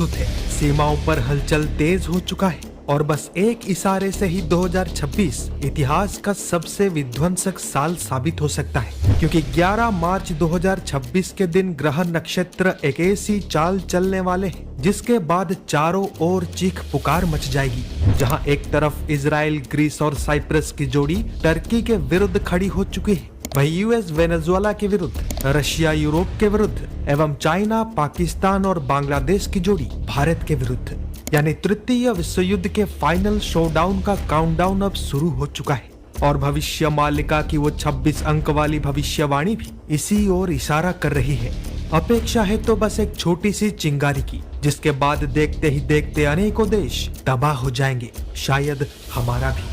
थे। सीमाओं पर हलचल तेज हो चुका है और बस एक इशारे से ही 2026 इतिहास का सबसे विध्वंसक साल साबित हो सकता है, क्योंकि 11 मार्च 2026 के दिन ग्रह नक्षत्र एक ऐसी चाल चलने वाले हैं जिसके बाद चारों ओर चीख पुकार मच जाएगी। जहां एक तरफ इजराइल, ग्रीस और साइप्रस की जोड़ी टर्की के विरुद्ध खड़ी हो चुकी है, वहीं यूएस वेनेजुएला के विरुद्ध, रशिया यूरोप के विरुद्ध एवं चाइना, पाकिस्तान और बांग्लादेश की जोड़ी भारत के विरुद्ध। यानी तृतीय विश्व युद्ध के फाइनल शोडाउन का काउंटडाउन अब शुरू हो चुका है और भविष्य मालिका की वो 26 अंक वाली भविष्यवाणी भी इसी ओर इशारा कर रही है। अपेक्षा है तो बस एक छोटी सी चिंगारी की, जिसके बाद देखते ही देखते अनेकों देश तबाह हो जाएंगे, शायद हमारा भी।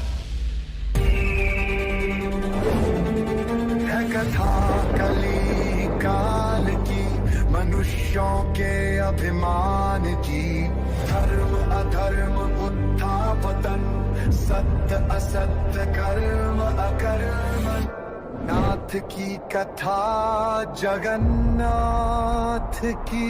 कली काल की, मनुष्यों के अभिमान की, धर्म अधर्म उत्थान, सत्य असत्य, कर्म अकर्म, नाथ की कथा जगन्नाथ की।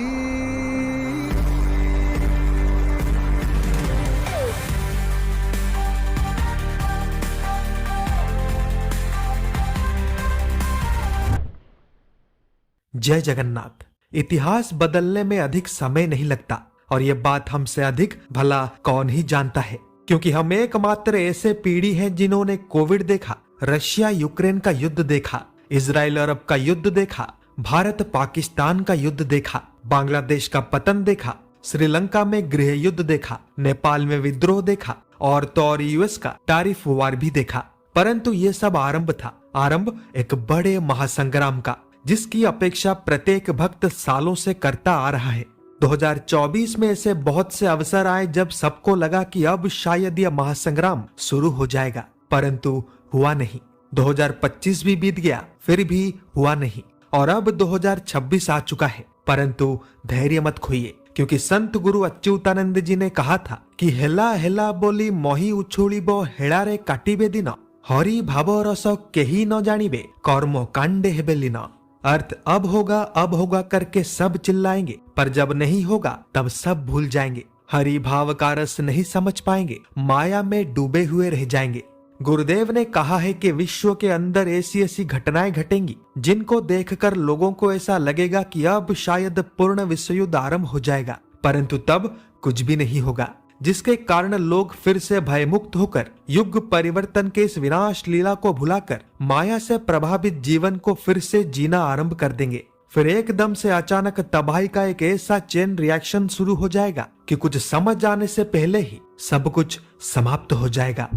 जय जगन्नाथ। इतिहास बदलने में अधिक समय नहीं लगता और ये बात हमसे अधिक भला कौन ही जानता है, क्योंकि हम एकमात्र ऐसे पीढ़ी हैं जिन्होंने कोविड देखा, रशिया यूक्रेन का युद्ध देखा, इजराइल अरब का युद्ध देखा, भारत पाकिस्तान का युद्ध देखा, बांग्लादेश का पतन देखा, श्रीलंका में गृह युद्ध देखा, नेपाल में विद्रोह देखा और तो और यूएस का टैरिफ वार भी देखा। परंतु ये सब आरंभ था, आरंभ एक बड़े महासंग्राम का, जिसकी अपेक्षा प्रत्येक भक्त सालों से करता आ रहा है। 2024 में ऐसे बहुत से अवसर आए जब सबको लगा कि अब शायद यह महासंग्राम शुरू हो जाएगा, परंतु हुआ नहीं। 2025 भी बीत गया, फिर भी हुआ नहीं और अब 2026 आ चुका है। परंतु धैर्य मत खोइए, क्योंकि संत गुरु अच्युतानंद जी ने कहा था कि हेला हेला बोली मही उछुड़िब हेड़ारे काटिबे दिन, हरि भाव रस केही न जानिबे कर्म कांडे हेबे लीन। अर्थ अब होगा करके सब चिल्लाएंगे, पर जब नहीं होगा तब सब भूल जाएंगे, हरि भाव का रस नहीं समझ पाएंगे, माया में डूबे हुए रह जाएंगे। गुरुदेव ने कहा है कि विश्व के अंदर ऐसी ऐसी घटनाएं घटेंगी जिनको देखकर लोगों को ऐसा लगेगा कि अब शायद पूर्ण विश्व युद्ध आरंभ हो जाएगा, परंतु तब कुछ भी नहीं होगा, जिसके कारण लोग फिर से भयमुक्त होकर युग परिवर्तन के इस विनाश लीला को भुलाकर माया से प्रभावित जीवन को फिर से जीना आरंभ कर देंगे। फिर एकदम से अचानक तबाही का एक ऐसा चेन रिएक्शन शुरू हो जाएगा कि कुछ समझ आने से पहले ही सब कुछ समाप्त हो जाएगा।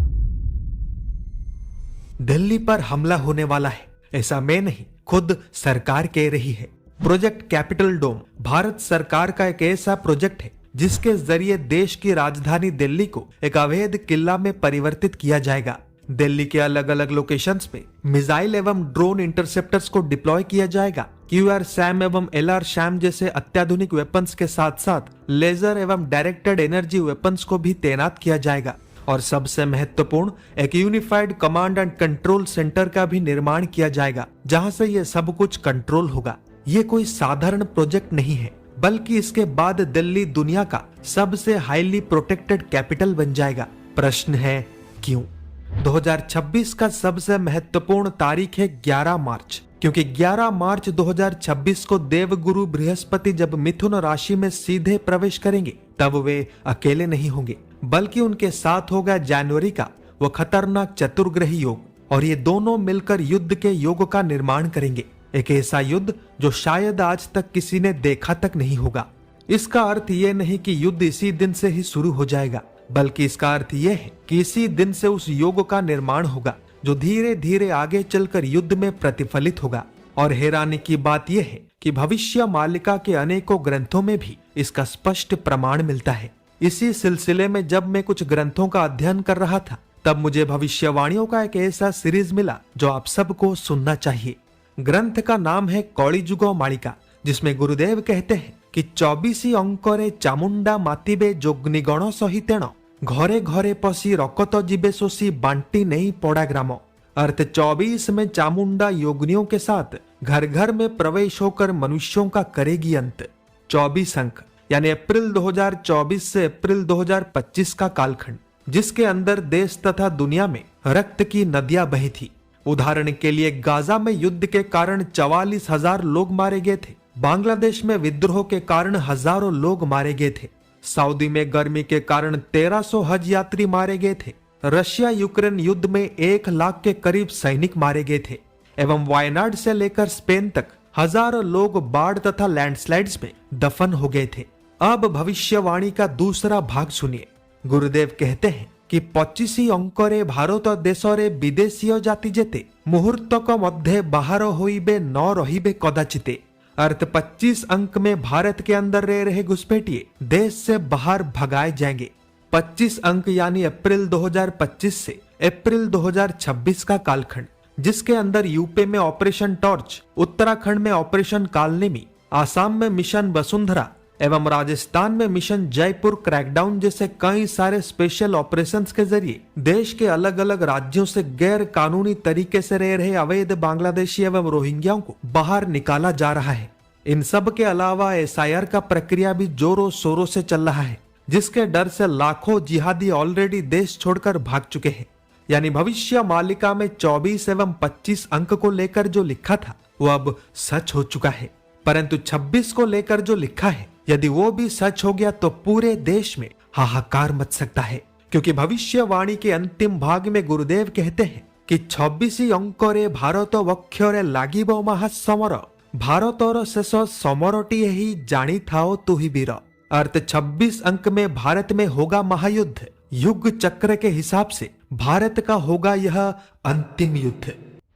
दिल्ली पर हमला होने वाला है, ऐसा मैं नहीं, खुद सरकार कह रही है। प्रोजेक्ट कैपिटल डोम भारत सरकार का एक ऐसा प्रोजेक्ट है जिसके जरिए देश की राजधानी दिल्ली को एक अवैध किला में परिवर्तित किया जाएगा। दिल्ली के अलग अलग लोकेशंस पे मिसाइल एवं ड्रोन इंटरसेप्टर्स को डिप्लॉय किया जाएगा। QR सैम एवं LR सैम जैसे अत्याधुनिक वेपन्स के साथ साथ लेजर एवं डायरेक्टेड एनर्जी वेपन्स को भी तैनात किया जाएगा और सबसे महत्वपूर्ण एक unified command and control centre का भी निर्माण किया जाएगा, जहां से ये सब कुछ कंट्रोल होगा। ये कोई साधारण प्रोजेक्ट नहीं है, बल्कि इसके बाद दिल्ली दुनिया का सबसे हाईली प्रोटेक्टेड कैपिटल बन जाएगा। प्रश्न है क्यों? 2026 का सबसे महत्वपूर्ण तारीख है 11 मार्च, क्योंकि 11 मार्च 2026 को देवगुरु बृहस्पति जब मिथुन राशि में सीधे प्रवेश करेंगे, तब वे अकेले नहीं होंगे, बल्कि उनके साथ होगा जनवरी का वो खतरनाक चतुर्ग्रही योग, और ये दोनों मिलकर युद्ध के योग का निर्माण करेंगे। एक ऐसा युद्ध जो शायद आज तक किसी ने देखा तक नहीं होगा। इसका अर्थ ये नहीं कि युद्ध इसी दिन से ही शुरू हो जाएगा, बल्कि इसका अर्थ ये है कि इसी दिन से उस योग का निर्माण होगा जो धीरे धीरे आगे चलकर युद्ध में प्रतिफलित होगा। और हैरानी की बात यह है कि भविष्य मालिका के अनेकों ग्रंथों में भी इसका स्पष्ट प्रमाण मिलता है। इसी सिलसिले में जब मैं कुछ ग्रंथों का अध्ययन कर रहा था, तब मुझे भविष्यवाणियों का एक ऐसा सीरीज मिला जो आप सबको सुनना चाहिए। ग्रंथ का नाम है कलिजुग मालिका, जिसमें गुरुदेव कहते हैं कि 24 अंकरे चामुंडा मातिबे जोग्निगण सहितेण घरे घरे पसी रकत जीवे शोषी बांटी नहीं पड़ा ग्राम। अर्थ 24 में चामुंडा योगनियों के साथ घर घर में प्रवेश होकर मनुष्यों का करेगी अंत। 24 अंक यानी अप्रैल 2024 से अप्रैल 2025 का कालखंड, जिसके अंदर देश तथा दुनिया में रक्त की नदियां बही थी। उदाहरण के लिए गाजा में युद्ध के कारण 44,000 लोग मारे गए थे। बांग्लादेश में विद्रोह के कारण हजारों लोग मारे गए थे। सऊदी में गर्मी के कारण 1300 हज यात्री मारे गए थे। रशिया यूक्रेन युद्ध में 1 लाख के करीब सैनिक मारे गए थे। एवं वायनाड से लेकर स्पेन तक हजारों लोग बाढ़ तथा लैंडस्लाइड्स में दफन हो गए थे। अब भविष्यवाणी का दूसरा भाग सुनिए। गुरुदेव कहते हैं कि 25 अंकरे भारत देशरे विदेशीय जाति जेते मुहूर्तक मध्य बाहर होइबे न रहिबे कदाचिते। अर्थ 25 अंक में भारत के अंदर रह रहे घुसपैठिए देश से बाहर भगाए जाएंगे। 25 अंक यानी अप्रैल 2025 से अप्रैल 2026 का कालखंड, जिसके अंदर यूपी में ऑपरेशन टॉर्च, उत्तराखंड में ऑपरेशन कालनेमी, आसाम में मिशन वसुंधरा एवं राजस्थान में मिशन जयपुर क्रैकडाउन जैसे कई सारे स्पेशल ऑपरेशंस के जरिए देश के अलग अलग राज्यों से गैर कानूनी तरीके से रह रहे अवैध बांग्लादेशी एवं रोहिंग्याओं को बाहर निकाला जा रहा है। इन सब के अलावा SIR का प्रक्रिया भी जोरों शोरों से चल रहा है, जिसके डर से लाखों जिहादी ऑलरेडी देश छोड़कर भाग चुके हैं। यानी भविष्य मालिका में 24 एवं 25 अंक को लेकर जो लिखा था वो अब सच हो चुका है। परंतु 26 को लेकर जो लिखा है, यदि वो भी सच हो गया तो पूरे देश में हाहाकार मच सकता है। क्योंकि भविष्यवाणी के अंतिम भाग में गुरुदेव कहते हैं कि 26 अंकरे भारत वक्षरे लागिब महासमर, भारतर शेष समरटी ही जानी थाओ तु ही वीर। अर्थ 26 अंक में भारत में होगा महायुद्ध। युग चक्र के हिसाब से भारत का होगा यह अंतिम युद्ध।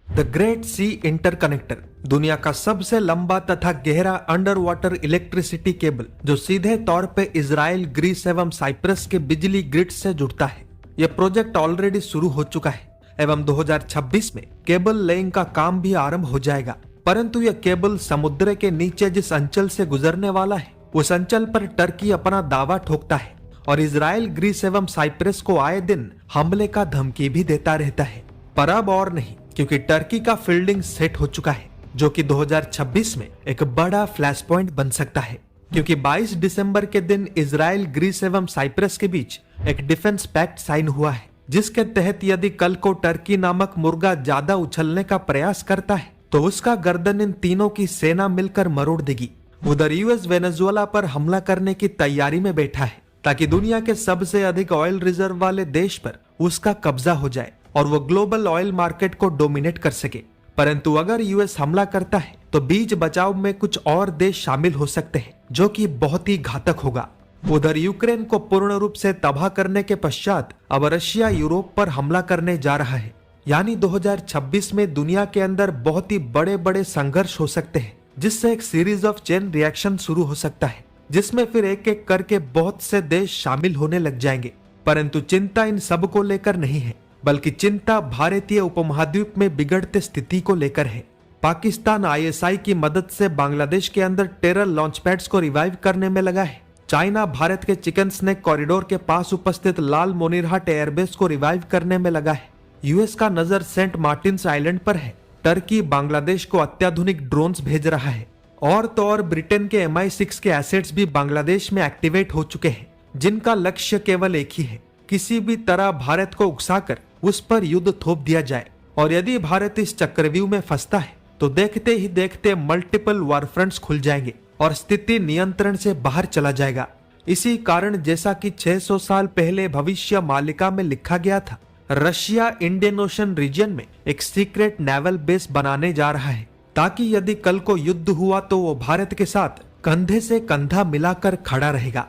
द ग्रेट सी इंटरकनेक्टर, दुनिया का सबसे लंबा तथा गहरा अंडर वाटर इलेक्ट्रिसिटी केबल, जो सीधे तौर पे इजराइल, ग्रीस एवं साइप्रस के बिजली ग्रिड से जुड़ता है। यह प्रोजेक्ट ऑलरेडी शुरू हो चुका है एवं 2026 में केबल लेइंग का काम भी आरंभ हो जाएगा। परंतु यह केबल समुद्र के नीचे जिस अंचल से गुजरने वाला है, उस अंचल पर टर्की अपना दावा ठोकता है और इजराइल, ग्रीस एवं साइप्रस को आए दिन हमले का धमकी भी देता रहता है। पर अब और नहीं, क्योंकि टर्की का फील्डिंग सेट हो चुका है, जो कि 2026 में एक बड़ा फ्लैश पॉइंट बन सकता है। क्योंकि 22 दिसंबर के दिन इजराइल, ग्रीस एवं साइप्रस के बीच एक डिफेंस पैक्ट साइन हुआ है, जिसके तहत यदि कल को टर्की नामक मुर्गा ज्यादा उछलने का प्रयास करता है तो उसका गर्दन इन तीनों की सेना मिलकर मरोड़ देगी। उधर यूएस वेनेजुएला पर हमला करने की तैयारी में बैठा है, ताकि दुनिया के सबसे अधिक ऑयल रिजर्व वाले देश पर उसका कब्जा हो जाए और वो ग्लोबल ऑयल मार्केट को डोमिनेट कर सके। परंतु अगर यूएस हमला करता है तो बीच बचाव में कुछ और देश शामिल हो सकते हैं, जो कि बहुत ही घातक होगा। उधर यूक्रेन को पूर्ण रूप से तबाह करने के पश्चात अब रशिया यूरोप पर हमला करने जा रहा है। यानी 2026 में दुनिया के अंदर बहुत ही बड़े बड़े संघर्ष हो सकते हैं, जिससे एक सीरीज ऑफ चेन रिएक्शन शुरू हो सकता है, जिसमें फिर एक एक करके बहुत से देश शामिल होने लग जाएंगे। परंतु चिंता इन सब को लेकर नहीं है, बल्कि चिंता भारतीय उपमहाद्वीप में बिगड़ते स्थिति को लेकर है। पाकिस्तान ISI की मदद से बांग्लादेश के अंदर टेरर लॉन्च पैड्स को रिवाइव करने में लगा है। चाइना भारत के चिकन स्नेक कॉरिडोर के पास उपस्थित लाल मोनिरहाट एयरबेस को रिवाइव करने में लगा है। यूएस का नजर सेंट मार्टिन्स आइलैंड पर है। टर्की बांग्लादेश को अत्याधुनिक ड्रोन्स भेज रहा है। और तो और ब्रिटेन के MI6 के एसेट्स भी बांग्लादेश में एक्टिवेट हो चुके हैं, जिनका लक्ष्य केवल एक ही है, किसी भी तरह भारत को उकसाकर उस पर युद्ध थोप दिया जाए। और यदि भारत इस चक्रव्यूह में फंसता है तो देखते ही देखते मल्टीपल वार फ्रंट्स खुल जाएंगे और स्थिति नियंत्रण से बाहर चला जाएगा। इसी कारण जैसा कि 600 साल पहले भविष्य मालिका में लिखा गया था, रशिया इंडियन ओशन रीजन में एक सीक्रेट नेवल बेस बनाने जा रहा है, ताकि यदि कल को युद्ध हुआ तो वो भारत के साथ कंधे से कंधा मिलाकर खड़ा रहेगा।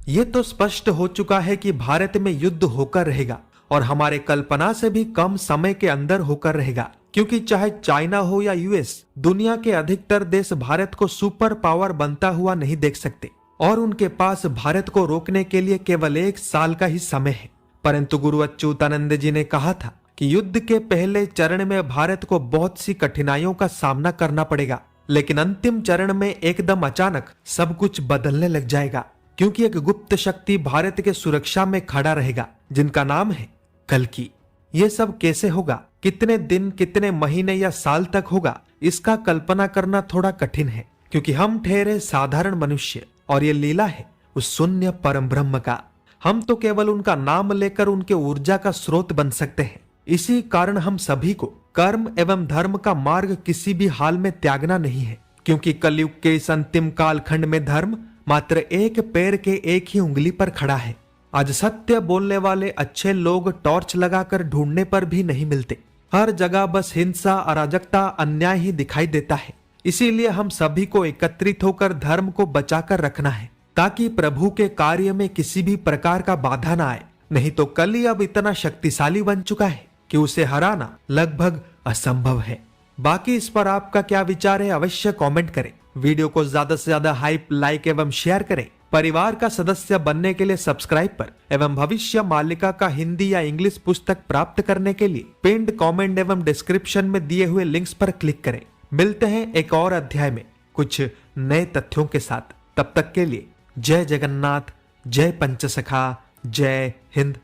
ये तो स्पष्ट हो चुका है कि भारत में युद्ध होकर रहेगा और हमारे कल्पना से भी कम समय के अंदर होकर रहेगा, क्योंकि चाहे चाइना हो या यूएस, दुनिया के अधिकतर देश भारत को सुपर पावर बनता हुआ नहीं देख सकते और उनके पास भारत को रोकने के लिए केवल 1 साल का ही समय है। परंतु गुरु अच्युतानंद जी ने कहा था कि युद्ध के पहले चरण में भारत को बहुत सी कठिनाइयों का सामना करना पड़ेगा, लेकिन अंतिम चरण में एकदम अचानक सब कुछ बदलने लग जाएगा, क्योंकि एक गुप्त शक्ति भारत के सुरक्षा में खड़ा रहेगा, जिनका नाम है कल्कि। ये सब कैसे होगा, कितने दिन, कितने महीने या साल तक होगा, इसका कल्पना करना थोड़ा कठिन है, क्योंकि हम ठहरे साधारण मनुष्य और ये लीला है उस शून्य परम ब्रह्म का। हम तो केवल उनका नाम लेकर उनके ऊर्जा का स्रोत बन सकते हैं। इसी कारण हम सभी को कर्म एवं धर्म का मार्ग किसी भी हाल में त्यागना नहीं है, क्योंकि कलयुग के इस अंतिम कालखंड में धर्म मात्र एक पैर के एक ही उंगली पर खड़ा है। आज सत्य बोलने वाले अच्छे लोग टॉर्च लगाकर ढूंढने पर भी नहीं मिलते। हर जगह बस हिंसा, अराजकता, अन्याय ही दिखाई देता है। इसीलिए हम सभी को एकत्रित होकर धर्म को बचाकर रखना है, ताकि प्रभु के कार्य में किसी भी प्रकार का बाधा ना आए। नहीं तो कली अब इतना शक्तिशाली बन चुका है कि उसे हराना लगभग असंभव है। बाकी इस पर आपका क्या विचार है, अवश्य कमेंट करें। वीडियो को ज्यादा से ज्यादा हाइप, लाइक एवं शेयर करें। परिवार का सदस्य बनने के लिए सब्सक्राइब पर एवं भविष्य मालिका का हिंदी या इंग्लिश पुस्तक प्राप्त करने के लिए पिंड कमेंट एवं डिस्क्रिप्शन में दिए हुए लिंक्स पर क्लिक करें। मिलते हैं एक और अध्याय में कुछ नए तथ्यों के साथ। तब तक के लिए जय जगन्नाथ, जय पंचसखा, जय हिंद।